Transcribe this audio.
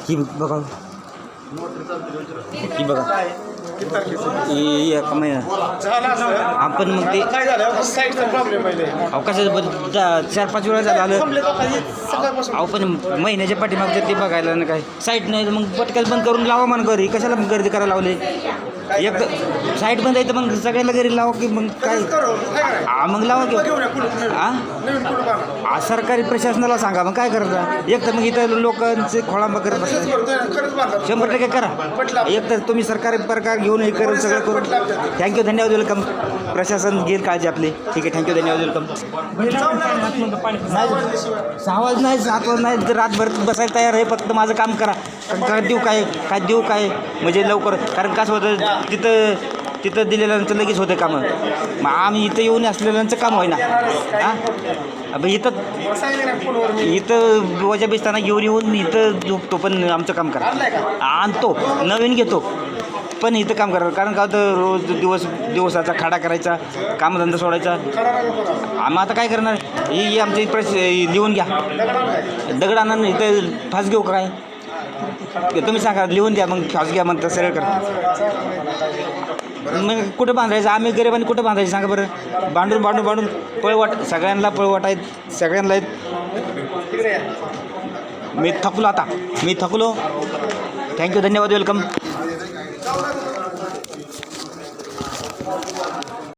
ही बघा ही बघा आपण मग ते अवकाशाचं 4-5 वेळा झालं अहो पण महिन्याच्या पाठीमागचं ते बघायला ना काय साईट नाही मग पटकन बंद करून लावा म्हणा घरी कशाला गर्दी करायला लावले एक तर साईट बंद आहे तर मग सगळ्याला घरी लावा की मग काय मग लावा की सरकारी प्रशासनाला सांगा मग काय करायचं एक तर मग इथं लोकांचे खोळांबा करत बसतात 100% करा एक तर तुम्ही सरकारी प्रकार घेऊन हे करून सगळं करून थँक्यू धन्यवाद वेलकम प्रशासन घेईल काळजी आपली ठीक आहे थँक्यू धन्यवाद वेलकम नाही 6 वाज नाही 7 वाज नाही तर रातभर बसायला तयार आहे फक्त माझं काम करा काय देऊ काय देऊ काय म्हणजे लवकर कारण कसं होतं तिथं दिलेल्यांचं लगेच होतं कामं मग आम्ही इथं येऊन असलेल्यांचं काम होईना हां इथं वजा बेसताना घेऊन येऊन इथं झोपतो पण आमचं काम करा आणतो नवीन घेतो पण इथं काम करा कारण का तर रोज दिवसाचा खाडा करायचा कामधंदा सोडायचा आम्ही आता काय करणार ही आमची लिहून घ्या दगड आणा इथं फास घेऊ काय तुम्ही सांगा लिहून द्या मग फास घ्या म्हणता सरळ करा मग कुठं बांधायचं आम्ही गरिबांनी कुठं बांधायचं सांगा बरं भांडून पळवाट सगळ्यांना पळवाट आहेत सगळ्यांना आहेत मी थकलो थँक्यू धन्यवाद वेलकम